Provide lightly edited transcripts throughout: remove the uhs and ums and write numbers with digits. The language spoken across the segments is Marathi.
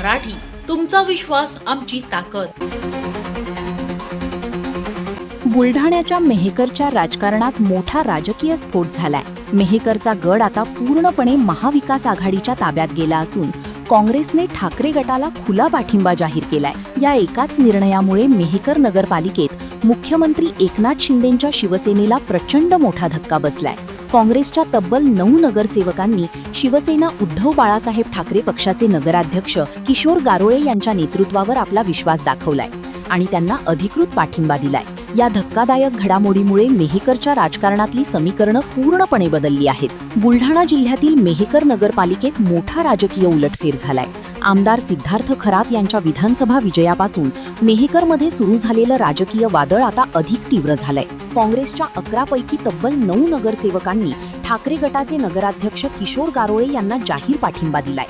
मराठी, तुमचा विश्वास आमची ताकद. बुलढाण्याच्या मेहकरच्या राजकारणात मोठा राजकीय स्फोट झालाय. मेहकरचा गड आता पूर्णपणे महाविकास आघाडीच्या ताब्यात गेला असून काँग्रेसने ठाकरे गटाला खुला पाठिंबा जाहीर केलाय. या एकाच निर्णयामुळे मेहकर नगरपालिकेत मुख्यमंत्री एकनाथ शिंदेंच्या शिवसेनेला प्रचंड मोठा धक्का बसलाय. काँग्रेसच्या तब्बल 9 नगरसेवकांनी शिवसेना उद्धव बाळासाहेब ठाकरे पक्षाचे नगराध्यक्ष किशोर गारोळे यांच्या नेतृत्वावर आपला विश्वास दाखवलाय आणि त्यांना अधिकृत पाठिंबा दिलाय. या धक्कादायक घडामोडीमुळे मेहकरच्या राजकारणातली समीकरणं पूर्णपणे बदलली आहेत. बुलढाणा जिल्ह्यातील मेहकर नगरपालिकेत मोठा राजकीय उलटफेर झालाय. आमदार सिद्धार्थ खरात यांच्या विधानसभा विजयापासून मेहकरमध्ये सुरू झालेलं राजकीय वादळ आता अधिक तीव्र झालंय. काँग्रेसच्या 11 पैकी तब्बल 9 नगरसेवकांनी ठाकरे गटाचे नगराध्यक्ष किशोर गारोळे यांना जाहीर पाठिंबा दिलाय.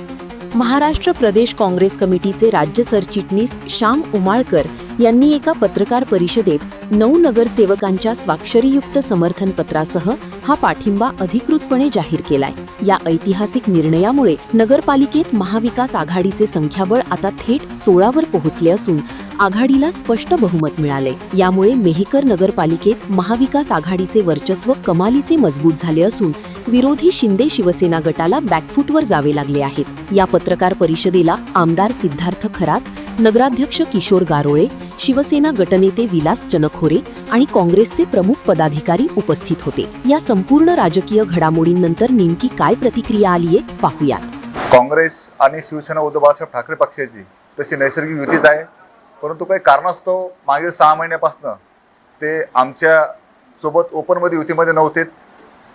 महाराष्ट्र प्रदेश काँग्रेस कमिटीचे राज्य सरचिटणीस श्याम उमाळकर यांनी एका पत्रकार परिषदेत 9 नगरसेवकांच्या स्वाक्षरीयुक्त समर्थन पत्रासह हा पाठिंबा अधिकृतपणे जाहीर केलाय. या ऐतिहासिक निर्णयामुळे नगरपालिकेत महाविकास आघाडीचे संख्याबळ आता थेट 16 वर पोहोचले असून आघाडीला स्पष्ट बहुमत मिळाले. यामुळे मेहकर नगरपालिकेत महाविकास आघाडीचे वर्चस्व कमालीचे मजबूत झाले असून विरोधी शिंदे शिवसेना गटाला बॅकफूटवर जावे लागले आहेत. या पत्रकार परिषदेला आमदार सिद्धार्थ खरात, नगराध्यक्ष किशोर गारोळे, शिवसेना गटनेते विलास चनखोरे आणि काँग्रेसचे प्रमुख पदाधिकारी उपस्थित होते. या संपूर्ण राजकीय घडामोडींनंतर नेमकी काय प्रतिक्रिया आलीये पाहूयात. काँग्रेस आणि शिवसेना उद्धव बाळासाहेब ठाकरे पक्षाची तशी नैसर्गिक युतीच आहे, परंतु काही कारणास्तव मागील 6 महिन्यापासून ते आमच्या सोबत ओपनमध्ये युतीमध्ये नव्हते.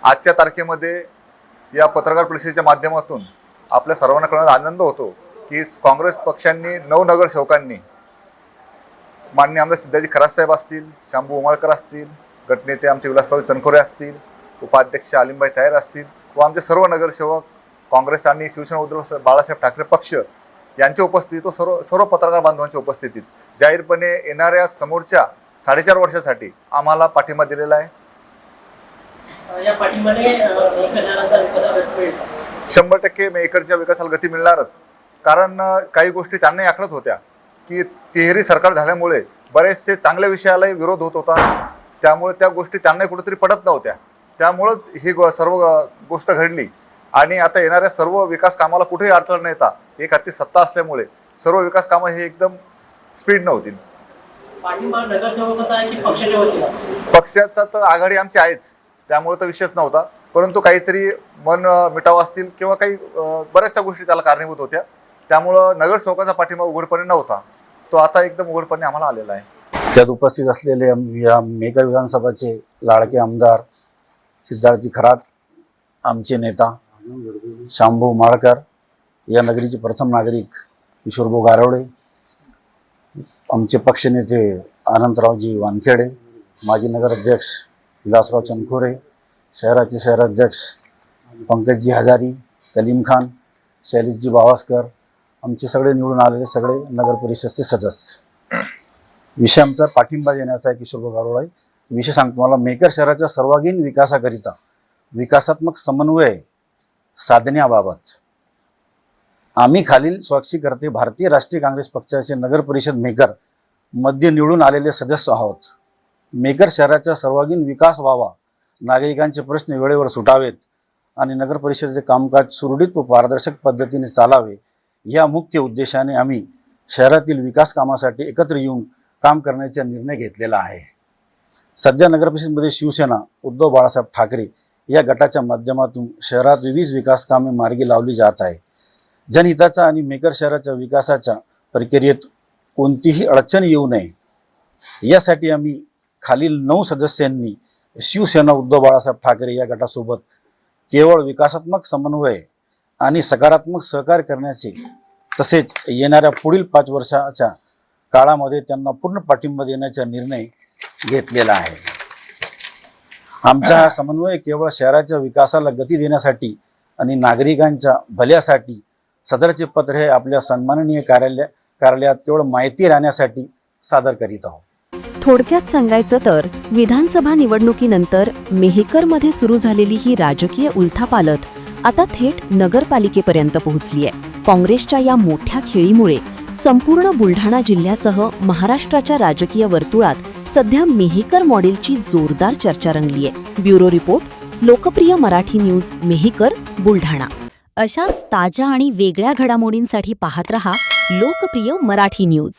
आजच्या तारखेमध्ये या पत्रकार परिषदेच्या माध्यमातून आपल्या सर्वांना कळण्यात आनंद होतो की काँग्रेस पक्षांनी 9 नगरसेवकांनी माननीय आमदार सिद्धार्थ खरात साहेब असतील, शांभू उमाळकर असतील, गटनेते आमचे विलासराव चनखोरे असतील, उपाध्यक्ष आलिमबाई तायर असतील व आमचे सर्व नगरसेवक काँग्रेस आणि शिवसेना उद्धव बाळासाहेब ठाकरे पक्ष यांच्या उपस्थितीत व सर्व पत्रकार बांधवांच्या उपस्थितीत जाहीरपणे येणाऱ्या समोरच्या 4.5 वर्षासाठी आम्हाला पाठिंबा दिलेला आहे. या पाठिंबाने 100% मेहकरच्या विकासाला गती मिळणारच. कारण काही गोष्टी त्यांनाही आखडत होत्या की तिहेरी सरकार झाल्यामुळे बरेचसे चांगल्या विषयालाही विरोध होत होता, त्यामुळे त्या गोष्टी त्यांनाही कुठेतरी पडत नव्हत्या. त्यामुळंच ही सर्व गोष्ट घडली आणि आता येणाऱ्या सर्व विकास कामाला कुठेही अडथळा न येता एक हाती सत्ता असल्यामुळे सर्व विकास कामं हे एकदम स्पीड नव्हतील. पाठिंबा नगरसेवकाचा आहे की पक्षाच्या वतीने? पक्षाचा तर आघाडी आमची आहेच, त्यामुळे तर विषयच नव्हता. परंतु काहीतरी मन मिटाव असतील किंवा काही बऱ्याचशा गोष्टी त्याला कारणीभूत होत्या, त्यामुळं नगरसेवकाचा पाठिंबा उघडपणे नव्हता, तो आता एकदम उघडपणे आम्हाला आलेला आहे. त्यात उपस्थित असलेले या मेहकर विधानसभाचे लाडके आमदार सिद्धार्थजी खरात, आमचे नेता शांभू उमाळकर, या नगरीचे प्रथम नागरिक किशोरभाऊ गारोळे, आमचे पक्षनेते अनंतरावजी वानखेडे, माजी नगराध्यक्ष विलासराव चनखोरे, शहराचे शहराध्यक्ष पंकजजी हजारी, कलीम खान, शैलेशजी बावस्कर, आमचे सगळे निवडून आलेले सगळे नगर परिषदचे सदस्य. विषय आमचा पाठिंबा देण्याचा आहे किशोरभाऊ गारोळे. विषय सांगतो मला, मेहकर शहराच्या सर्वांगीण विकासाकरिता विकासात्मक समन्वय साधण्याबाबत आम्ही खालील स्वाक्षीकर्ते भारतीय राष्ट्रीय काँग्रेस पक्षाचे नगर परिषद मेहकर मध्ये निवडून आलेले सदस्य आहोत. मेहकर शहराचा सर्वांगीण विकास व्हावा, नागरिकांचे प्रश्न वेळेवर सुटावेत आणि नगर परिषदेचे कामकाज सुरळीत व पारदर्शक पद्धतीने चालावे, या मुख्य उद्देशाने आम्ही शहरातील विकास कामासाठी एकत्र येऊन काम करण्याचा निर्णय घेतलेला आहे. सध्या नगर परिषदेमध्ये शिवसेना उद्धव बाळासाहेब ठाकरे या गटाच्या माध्यमातून शहरात विविध विकास कामे मार्गी लावली जात आहे. जनहिताचा आणि मेहकर शहराच्या विकासाच्या प्रक्रियेत कोणतीही अडचण येऊ नये यासाठी आम्ही खालील 9 सदस्यांनी शिवसेना उद्धव बाळासाहेब ठाकरे या गटासोबत केवळ विकासात्मक समन्वय आणि सकारात्मक सहकार्य करण्याचे, तसेच येणाऱ्या पुढील 5 वर्षाच्या काळामध्ये त्यांना पूर्ण पाठिंबा देण्याचा निर्णय घेतलेला आहे. आमचा हा समन्वय केवळ शहराच्या विकासाला गती देण्यासाठी आणि नागरिकांच्या भल्यासाठी सदरचे पत्र हे आपल्या सन्माननीय कार्यालयात केवळ माहिती राहण्यासाठी सादर करीत आहोत. थोडक्यात सांगायचं तर विधानसभा निवडणुकीनंतर मेहकरमध्ये सुरू झालेली ही राजकीय उलथापालथ आता थेट नगरपालिकेपर्यंत पोहोचली आहे. काँग्रेसच्या या मोठ्या खेळीमुळे संपूर्ण बुलढाणा जिल्ह्यासह महाराष्ट्राच्या राजकीय वर्तुळात सध्या मेहकर मॉडेलची जोरदार चर्चा रंगलीय. ब्युरो रिपोर्ट, लोकप्रिय मराठी न्यूज, मेहकर, बुलढाणा. अशाच ताज्या आणि वेगळ्या घडामोडींसाठी पाहत रहा लोकप्रिय मराठी न्यूज.